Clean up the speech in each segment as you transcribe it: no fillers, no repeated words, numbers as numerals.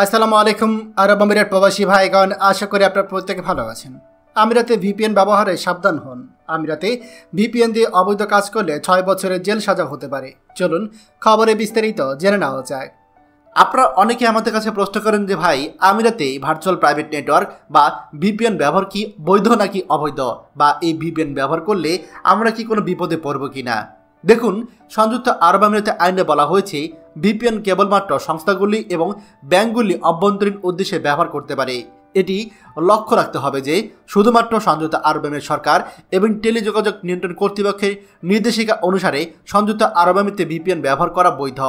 আসসালামু আলাইকুম আরব আমিরাত প্রবাসী ভাইগণ, আশা করি আপনারা প্রত্যেকে ভালো আছেন। আমিরাতে ভিপিএন ব্যবহারে সাবধান হন। আমিরাতে ভিপিএন দিয়ে অবৈধ কাজ করলে 6 বছরের জেল সাজা হতে পারে। চলুন খবরে বিস্তারিত জেনে নেওয়া যায়। আপনারা অনেকে আমাদের কাছে প্রশ্ন করেন যে ভাই, আমিরাতে ভার্চুয়াল প্রাইভেট নেটওয়ার্ক বা ভিপিএন ব্যবহার কি বৈধ নাকি অবৈধ, বা এই ভিপিএন ব্যবহার করলে আমরা কি কোনো বিপদে পড়ব কিনা। দেখুন, সংযুক্ত আরব আমিরাতে আইনে বলা হয়েছে ভিপিএন কেবলমাত্র সংস্থাগুলি এবং ব্যাংকগুলি অভ্যন্তরীণ উদ্দেশ্যে ব্যবহার করতে পারে। এটি লক্ষ্য রাখতে হবে যে শুধুমাত্র সংযুক্ত আরব আমিরাত সরকার এবং টেলিযোগাযোগ নিয়ন্ত্রণ কর্তৃপক্ষের নির্দেশিকা অনুসারে সংযুক্ত আরব আমিরাতে ভিপিএন ব্যবহার করা বৈধ।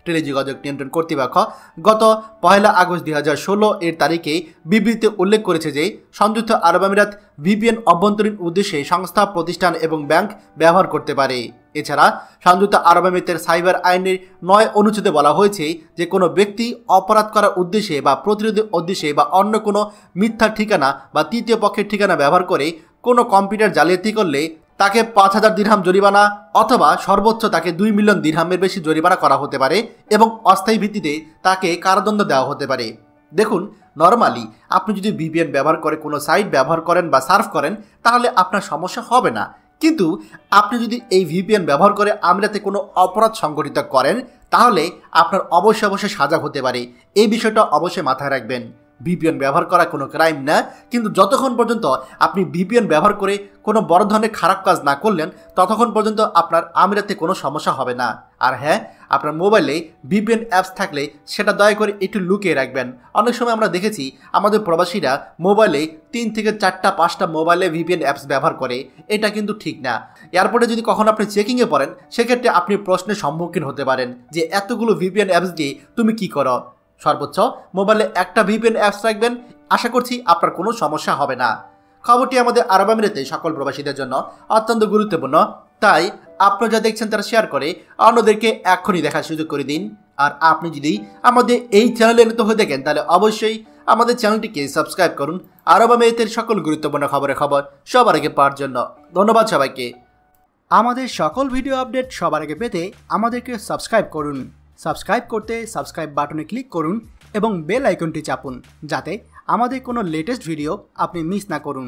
টেলিযোগাযোগ নিয়ন্ত্রণ কর্তৃপক্ষ গত 1 আগস্ট 2016 এর তারিখে বিবৃতিতে উল্লেখ করেছে যে সংযুক্ত আরব আমিরাত ভিপিএন অভ্যন্তরীণ উদ্দেশ্যে সংস্থা, প্রতিষ্ঠান এবং ব্যাংক ব্যবহার করতে পারে। এছাড়া সংযুক্ত আরব আমিরাতের সাইবার আইনের 9 অনুচ্ছেদে বলা হয়েছে যে কোনো ব্যক্তি অপরাধ করার উদ্দেশ্যে বা প্রতিরোধের উদ্দেশ্যে বা অন্য কোনো মিথ্যা ঠিকানা বা তৃতীয় পক্ষের ঠিকানা ব্যবহার করে কোনো কম্পিউটার জালিয়াতি করলে তাকে 5,000 দিরহাম জরিমানা অথবা সর্বোচ্চ তাকে 2 মিলিয়ন দিরহামের বেশি জরিমানা করা হতে পারে এবং অস্থায়ী ভিত্তিতে তাকে কারাদণ্ড দেওয়া হতে পারে। দেখুন, নর্মালি আপনি যদি ভিপিএন ব্যবহার করে কোনো সাইট ব্যবহার করেন বা সার্ফ করেন তাহলে আপনার সমস্যা হবে না, কিন্তু আপনি যদি এই ভিপিএন ব্যবহার করে আমিরাতে কোনো অপরাধ সংগঠিত করেন তাহলে আপনার অবশ্যই সাজা হতে পারে। এই বিষয়টা অবশ্যই মাথায় রাখবেন। ভিপিএন ব্যবহার করা কোনো ক্রাইম না, কিন্তু যতক্ষণ পর্যন্ত আপনি ভিপিএন ব্যবহার করে কোনো বড় ধরনের খারাপ কাজ না করলেন ততক্ষণ পর্যন্ত আপনার আমিরাতে কোনো সমস্যা হবে না। আর হ্যাঁ, আপনার মোবাইলে ভিপিএন অ্যাপস থাকলে সেটা দয়া করে একটু লুকিয়ে রাখবেন। অনেক সময় আমরা দেখেছি আমাদের প্রবাসীরা মোবাইলে 3 থেকে 4টা 5টা মোবাইলে ভিপিএন অ্যাপস ব্যবহার করে। এটা কিন্তু ঠিক না। এয়ারপোর্টে যদি কখনো আপনি চেকিংয়ে পড়েন সেক্ষেত্রে আপনি প্রশ্নের সম্মুখীন হতে পারেন যে এতগুলো ভিপিএন অ্যাপস দিয়ে তুমি কি করো। সর্বোচ্চ মোবাইলে একটা ভিপিএন অ্যাপস রাখবেন, আশা করছি আপনার কোনো সমস্যা হবে না। খবরটি আমাদের আরব আমিরাতে সকল প্রবাসীদের জন্য অত্যন্ত গুরুত্বপূর্ণ, তাই আপনারা যা দেখছেন তারা শেয়ার করে অন্যদেরকে এখনই দেখার সুযোগ করে দিন। আর আপনি যদি আমাদের এই চ্যানেলে নতুন হয়ে থাকেন তাহলে অবশ্যই আমাদের চ্যানেলটিকে সাবস্ক্রাইব করুন আরব আমিরাতের সকল গুরুত্বপূর্ণ খবর সবার আগে পাওয়ার জন্য। ধন্যবাদ সবাইকে। আমাদের সকল ভিডিও আপডেট সবার আগে পেতে আমাদেরকে সাবস্ক্রাইব করুন। সাবস্ক্রাইব করতে সাবস্ক্রাইব বাটনে ক্লিক করুন এবং বেল আইকনটি চাপুন যাতে আমাদের কোনো লেটেস্ট ভিডিও আপনি মিস না করুন।